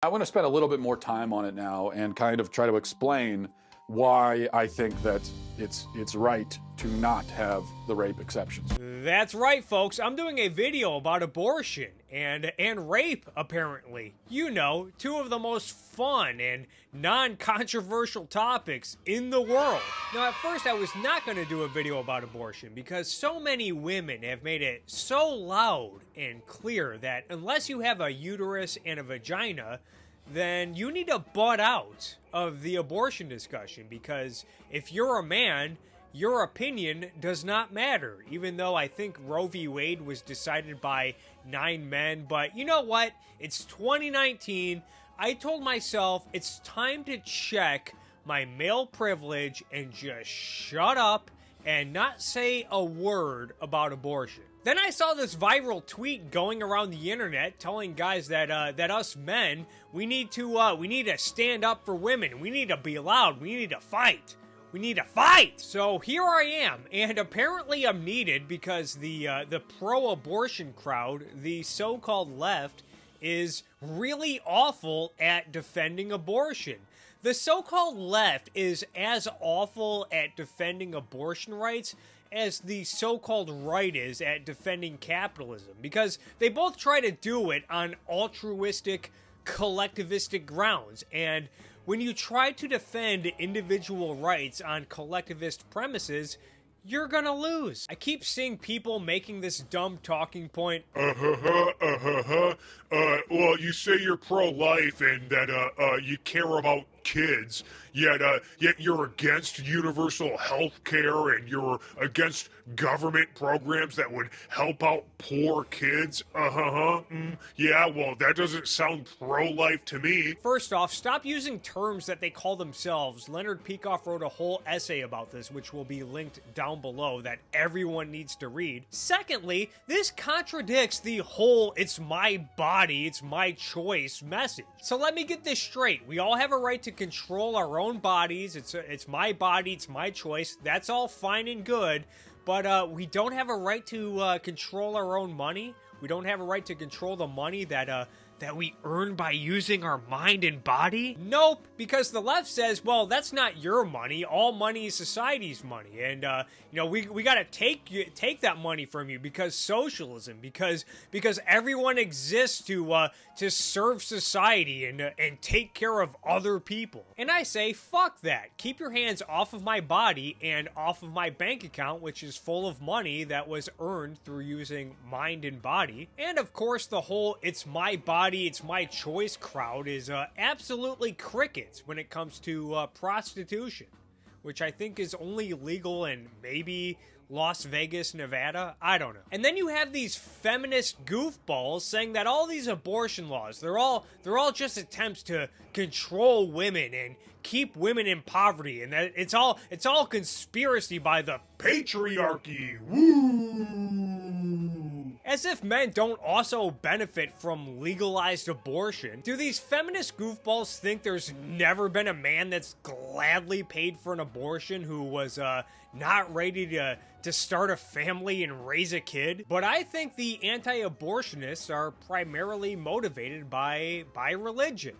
I want to spend a little bit more time on it now and kind of try to explain why I think that it's right to not have the rape exceptions. That's right, folks. I'm doing a video about abortion and rape, apparently. You know, two of the most fun and non-controversial topics in the world. Now, at first, I was not going to do a video about abortion because so many women have made it so loud and clear that unless you have a uterus and a vagina, then you need to butt out of the abortion discussion, because if you're a man, your opinion does not matter, even though I think Roe v. Wade was decided by 9 men. But you know what? It's 2019. I told myself it's time to check my male privilege and just shut up and not say a word about abortion. Then I saw this viral tweet going around the internet telling guys that us men, we need to stand up for women. We need to be loud. We need to fight. We need to fight. So here I am, and apparently I'm needed because the pro-abortion crowd, the so-called left, is really awful at defending abortion. The so-called left is as awful at defending abortion rights as the so-called right is at defending capitalism, because they both try to do it on altruistic, collectivistic grounds. And when you try to defend individual rights on collectivist premises, you're gonna lose. I keep seeing people making this dumb talking point. Well, you say you're pro-life and that you care about kids, yet you're against universal health care and you're against government programs that would help out poor kids. Yeah, well, that doesn't sound pro-life to me. First off, stop using terms that they call themselves. Leonard Peikoff wrote a whole essay about this, which will be linked down below, that everyone needs to read. Secondly, this contradicts the whole "it's my body, it's my choice" message. So let me get this straight. We all have a right to control our own bodies. It's my body, it's my choice. That's all fine and good, but we don't have a right to control our own money. We don't have a right to control the money that we earn by using our mind and body? Nope, because the left says, well, that's not your money. All money is society's money, and we gotta take that money from you because socialism, because everyone exists to serve society and take care of other people. And I say, fuck that. Keep your hands off of my body and off of my bank account, which is full of money that was earned through using mind and body. And of course, the whole "it's my body, it's my choice" crowd is absolutely crickets when it comes to prostitution, which I think is only legal in maybe Las Vegas, Nevada. I don't know. And then you have these feminist goofballs saying that all these abortion laws, they're all just attempts to control women and keep women in poverty, and that it's all conspiracy by the patriarchy. Woo! As if men don't also benefit from legalized abortion. Do these feminist goofballs think there's never been a man that's gladly paid for an abortion who was not ready to start a family and raise a kid? But I think the anti-abortionists are primarily motivated by religion.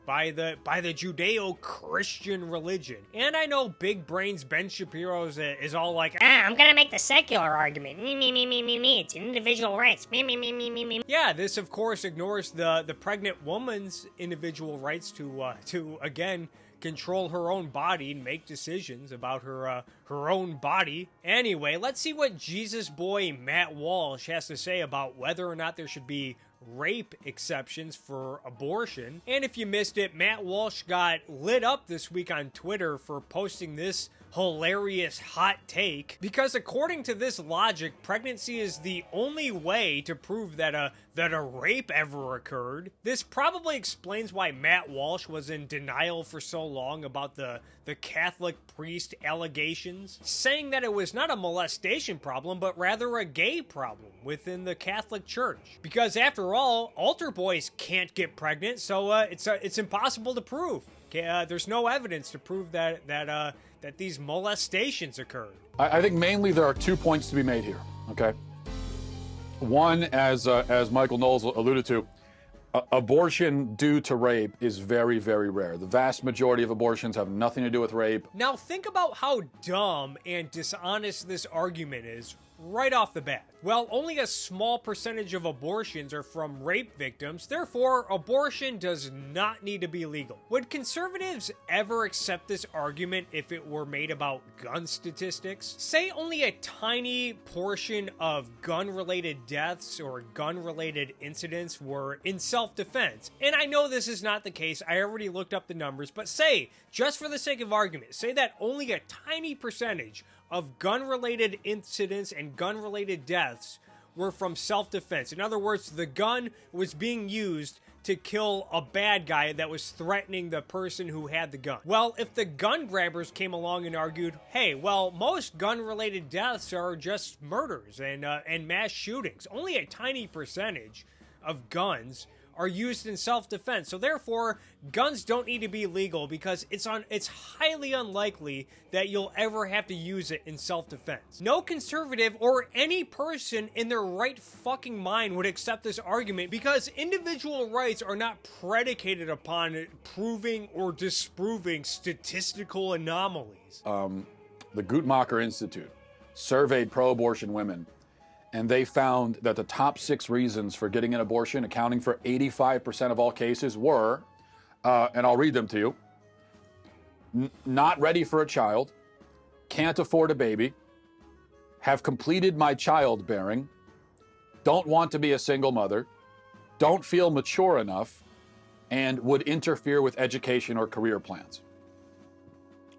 By the Judeo-Christian religion. And I know Big Brains Ben Shapiro is all like, I'm gonna make the secular argument. Me. It's individual rights. Me. Yeah, this of course ignores the pregnant woman's individual rights to again control her own body and make decisions about her own body. Anyway, let's see what Jesus boy Matt Walsh has to say about whether or not there should be rape exceptions for abortion. And if you missed it, Matt Walsh got lit up this week on Twitter for posting this hilarious hot take, because according to this logic, pregnancy is the only way to prove that a rape ever occurred. This probably explains why Matt Walsh was in denial for so long about the Catholic priest allegations, saying that it was not a molestation problem, but rather a gay problem within the Catholic Church. Because after all, altar boys can't get pregnant, so it's impossible to prove. There's no evidence to prove that these molestations occurred. I think mainly there are 2 points to be made here, okay? One, as Michael Knowles alluded to, Abortion due to rape is very, very rare. The vast majority of abortions have nothing to do with rape. Now think about how dumb and dishonest this argument is right off the bat. Well, only a small percentage of abortions are from rape victims, therefore abortion does not need to be legal. Would conservatives ever accept this argument if it were made about gun statistics? Say only a tiny portion of gun-related deaths or gun-related incidents were in self-defense. And I know this is not the case, I already looked up the numbers, but say, just for the sake of argument, say that only a tiny percentage of gun-related incidents and gun-related deaths were from self-defense. In other words, the gun was being used to kill a bad guy that was threatening the person who had the gun. Well, if the gun grabbers came along and argued, hey, well, most gun-related deaths are just murders and mass shootings. Only a tiny percentage of guns are used in self-defense. So therefore, guns don't need to be legal because it's highly unlikely that you'll ever have to use it in self-defense. No conservative or any person in their right fucking mind would accept this argument because individual rights are not predicated upon proving or disproving statistical anomalies. The Guttmacher Institute surveyed pro-abortion women, and they found that the top 6 reasons for getting an abortion, accounting for 85% of all cases, were, and I'll read them to you: not ready for a child, can't afford a baby, have completed my childbearing, don't want to be a single mother, don't feel mature enough, and would interfere with education or career plans.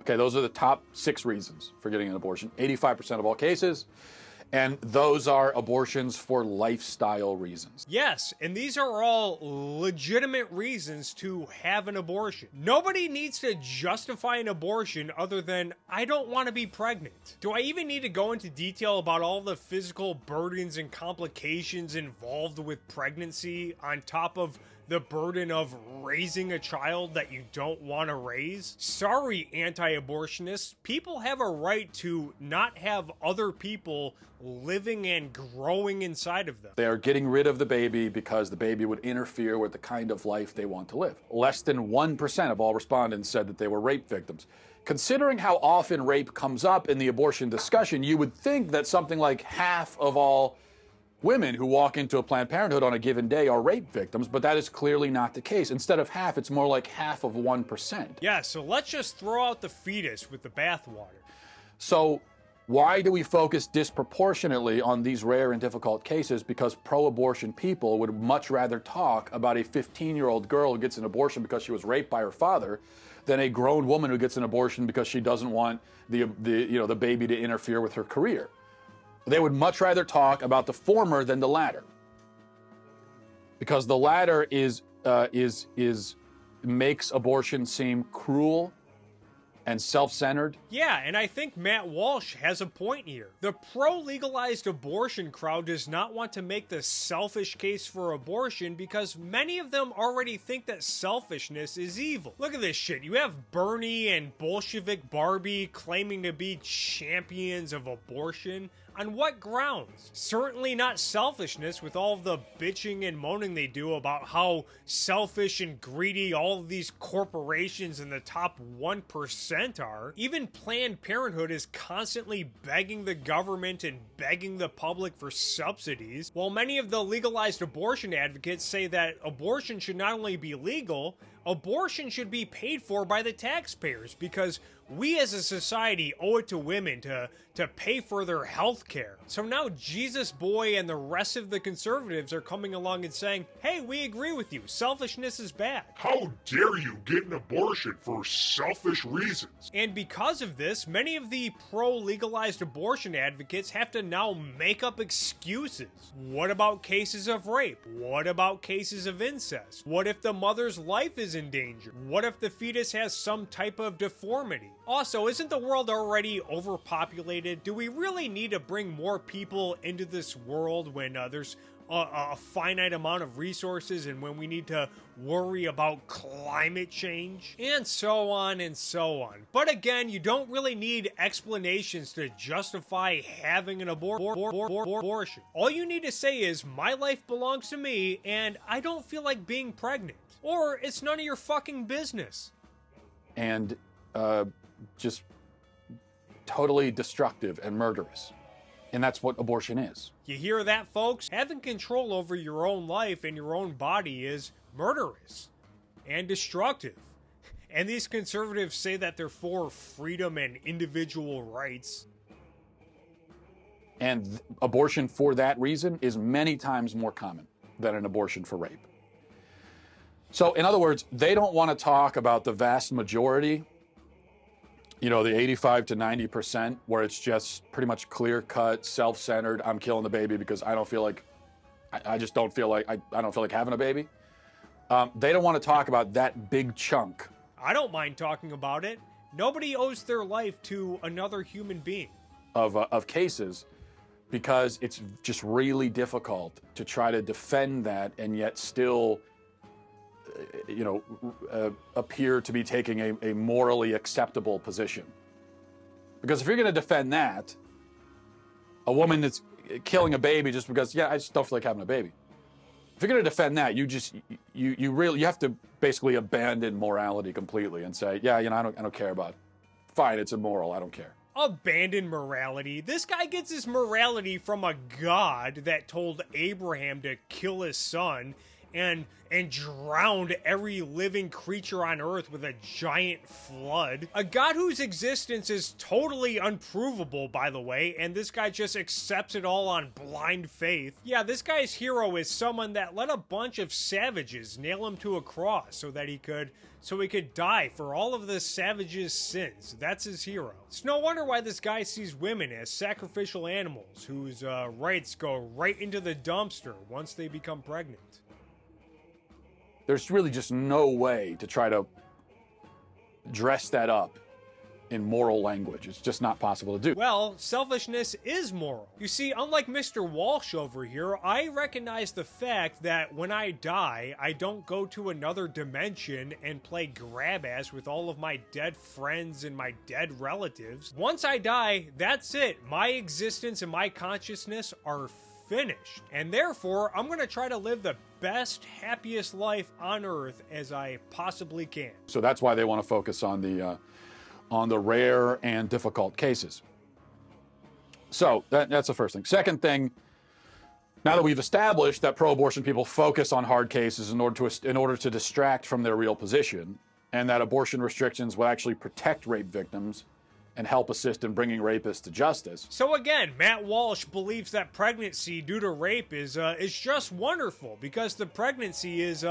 Okay, those are the top 6 reasons for getting an abortion, 85% of all cases. And those are abortions for lifestyle reasons. Yes, and these are all legitimate reasons to have an abortion. Nobody needs to justify an abortion other than, I don't want to be pregnant. Do I even need to go into detail about all the physical burdens and complications involved with pregnancy on top of the burden of raising a child that you don't want to raise? Sorry, anti-abortionists. People have a right to not have other people living and growing inside of them. They are getting rid of the baby because the baby would interfere with the kind of life they want to live. Less than 1% of all respondents said that they were rape victims. Considering how often rape comes up in the abortion discussion, you would think that something like half of all women who walk into a Planned Parenthood on a given day are rape victims, but that is clearly not the case. Instead of half, it's more like half of 1%. Yeah, so let's just throw out the fetus with the bathwater. So why do we focus disproportionately on these rare and difficult cases? Because pro-abortion people would much rather talk about a 15-year-old girl who gets an abortion because she was raped by her father than a grown woman who gets an abortion because she doesn't want the baby to interfere with her career. They would much rather talk about the former than the latter, because the latter makes abortion seem cruel and self-centered. Yeah, and I think Matt Walsh has a point here. The pro-legalized abortion crowd does not want to make the selfish case for abortion because many of them already think that selfishness is evil. Look at this shit. You have Bernie and Bolshevik Barbie claiming to be champions of abortion. On what grounds? Certainly not selfishness, with all of the bitching and moaning they do about how selfish and greedy all of these corporations in the top 1% are. Even Planned Parenthood is constantly begging the government and begging the public for subsidies, while many of the legalized abortion advocates say that abortion should not only be legal, abortion should be paid for by the taxpayers, because we as a society owe it to women to pay for their health care. So now Jesus Boy and the rest of the conservatives are coming along and saying, hey, we agree with you, selfishness is bad. How dare you get an abortion for selfish reasons? And because of this, many of the pro-legalized abortion advocates have to now make up excuses. What about cases of rape? What about cases of incest? What if the mother's life is in danger? What if the fetus has some type of deformity? Also, isn't the world already overpopulated? Do we really need to bring more people into this world when there's a finite amount of resources and when we need to worry about climate change, and so on and so on. But again, you don't really need explanations to justify having an abortion. All you need to say is, my life belongs to me, and I don't feel like being pregnant. Or it's none of your fucking business. And just totally destructive and murderous. And that's what abortion is. You hear that, folks? Having control over your own life and your own body is murderous and destructive. And these conservatives say that they're for freedom and individual rights. And abortion for that reason is many times more common than an abortion for rape. So, in other words, they don't want to talk about the vast majority, you know, the 85 to 90%, where it's just pretty much clear-cut, self-centered, I'm killing the baby because I don't feel like, I just don't feel like, I don't feel like having a baby. They don't want to talk about that big chunk. I don't mind talking about it. Nobody owes their life to another human being. Of cases, because it's just really difficult to try to defend that and yet still, you know, appear to be taking a morally acceptable position. Because if you're going to defend that, a woman that's killing a baby just because, yeah, I just don't feel like having a baby. If you're going to defend that, you have to basically abandon morality completely and say, yeah, you know, I don't care about it. Fine, it's immoral. I don't care. Abandon morality. This guy gets his morality from a god that told Abraham to kill his son and drowned every living creature on Earth with a giant flood. A god whose existence is totally unprovable, by the way, and this guy just accepts it all on blind faith. Yeah, this guy's hero is someone that let a bunch of savages nail him to a cross so he could die for all of the savages' sins. That's his hero. It's no wonder why this guy sees women as sacrificial animals whose rights go right into the dumpster once they become pregnant. There's really just no way to try to dress that up in moral language. It's just not possible to do. Well, selfishness is moral. You see, unlike Mr. Walsh over here, I recognize the fact that when I die, I don't go to another dimension and play grab-ass with all of my dead friends and my dead relatives. Once I die, that's it. My existence and my consciousness are finished. And therefore, I'm going to try to live the best, happiest life on Earth as I possibly can. So that's why they want to focus on the rare and difficult cases. So that's the first thing. Second thing, now that we've established that pro-abortion people focus on hard cases in order to distract from their real position, and that abortion restrictions will actually protect rape victims and help assist in bringing rapists to justice. So again, Matt Walsh believes that pregnancy due to rape is just wonderful because the pregnancy is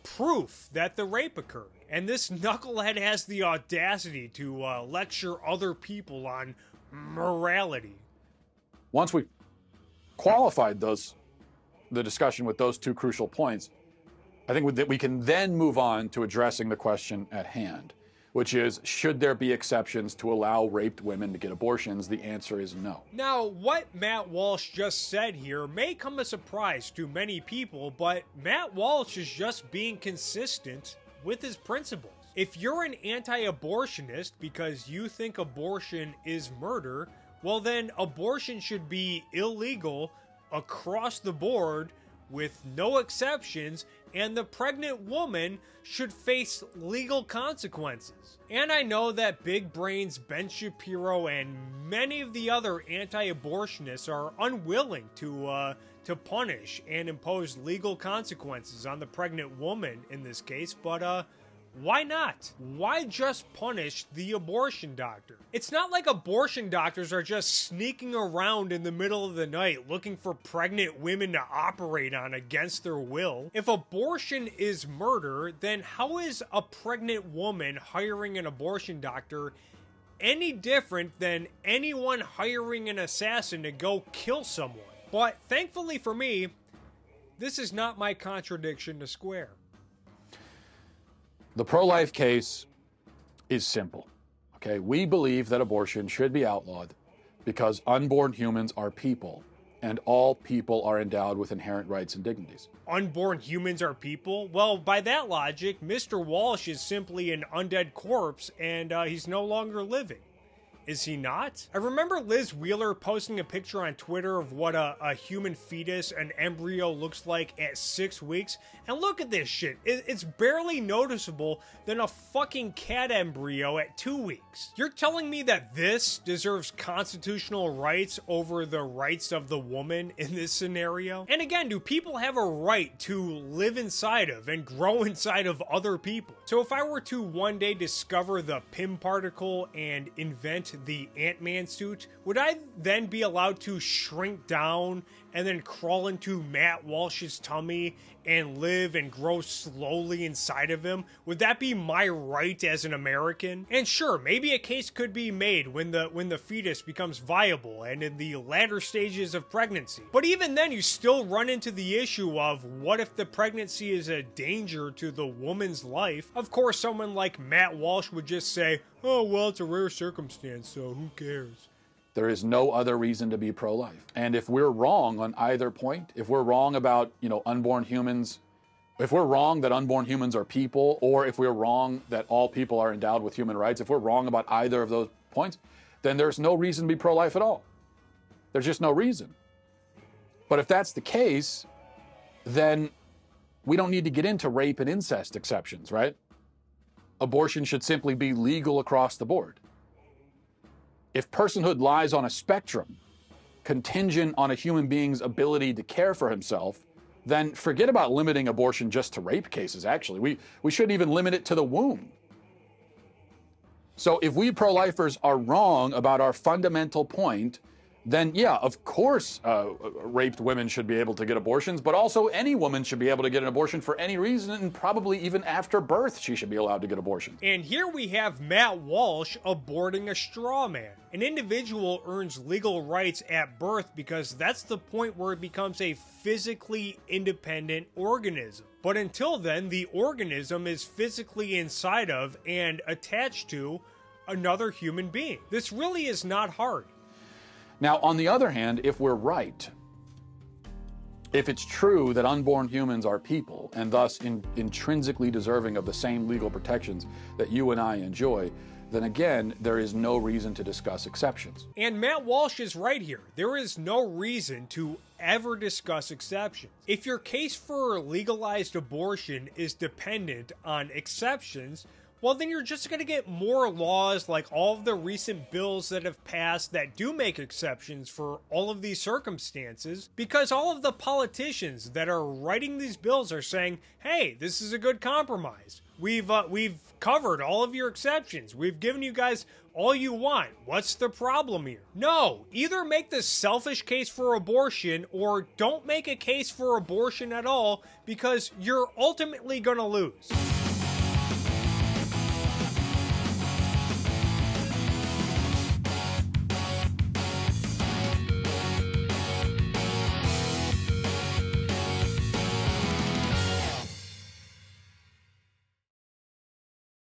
proof that the rape occurred. And this knucklehead has the audacity to lecture other people on morality. Once we qualified the discussion with those two crucial points, I think that we can then move on to addressing the question at hand, which is, should there be exceptions to allow raped women to get abortions? The answer is no. Now, what Matt Walsh just said here may come as a surprise to many people, but Matt Walsh is just being consistent with his principles. If you're an anti-abortionist because you think abortion is murder, well then abortion should be illegal across the board with no exceptions, and the pregnant woman should face legal consequences. And I know that Big Brains Ben Shapiro and many of the other anti-abortionists are unwilling to punish and impose legal consequences on the pregnant woman in this case, but why not? Why just punish the abortion doctor? It's not like abortion doctors are just sneaking around in the middle of the night looking for pregnant women to operate on against their will. If abortion is murder, then how is a pregnant woman hiring an abortion doctor any different than anyone hiring an assassin to go kill someone? But thankfully for me, this is not my contradiction to square. The pro-life case is simple, okay? We believe that abortion should be outlawed because unborn humans are people and all people are endowed with inherent rights and dignities. Unborn humans are people? Well, by that logic, Mr. Walsh is simply an undead corpse, and he's no longer living. Is he not? I remember Liz Wheeler posting a picture on Twitter of what a human fetus, an embryo, looks like at 6 weeks. And look at this shit. It's barely noticeable than a fucking cat embryo at 2 weeks. You're telling me that this deserves constitutional rights over the rights of the woman in this scenario? And again, do people have a right to live inside of and grow inside of other people? So if I were to one day discover the Pym particle and invent the Ant-Man suit, would I then be allowed to shrink down and then crawl into Matt Walsh's tummy and live and grow slowly inside of him? Would that be my right as an American? And sure, maybe a case could be made when the fetus becomes viable and in the latter stages of pregnancy. But even then, you still run into the issue of what if the pregnancy is a danger to the woman's life? Of course, someone like Matt Walsh would just say, oh, well, it's a rare circumstance, so who cares? There is no other reason to be pro-life. And if we're wrong on either point, if we're wrong about, unborn humans, if we're wrong that unborn humans are people, or if we're wrong that all people are endowed with human rights, if we're wrong about either of those points, then there's no reason to be pro-life at all. There's just no reason. But if that's the case, then we don't need to get into rape and incest exceptions, right? Abortion should simply be legal across the board. If personhood lies on a spectrum, contingent on a human being's ability to care for himself, then forget about limiting abortion just to rape cases, actually. We shouldn't even limit it to the womb. So if we pro-lifers are wrong about our fundamental point, then yeah, of course, raped women should be able to get abortions, but also any woman should be able to get an abortion for any reason, and probably even after birth, she should be allowed to get abortion. And here we have Matt Walsh aborting a straw man. An individual earns legal rights at birth because that's the point where it becomes a physically independent organism. But until then, the organism is physically inside of and attached to another human being. This really is not hard. Now, on the other hand, if we're right, if it's true that unborn humans are people and thus intrinsically deserving of the same legal protections that you and I enjoy, then again, there is no reason to discuss exceptions. And Matt Walsh is right here. There is no reason to ever discuss exceptions. If your case for legalized abortion is dependent on exceptions, well, then you're just going to get more laws like all of the recent bills that have passed that do make exceptions for all of these circumstances, because all of the politicians that are writing these bills are saying, hey, this is a good compromise. We've covered all of your exceptions. We've given you guys all you want. What's the problem here? No, either make the selfish case for abortion or don't make a case for abortion at all, because you're ultimately going to lose.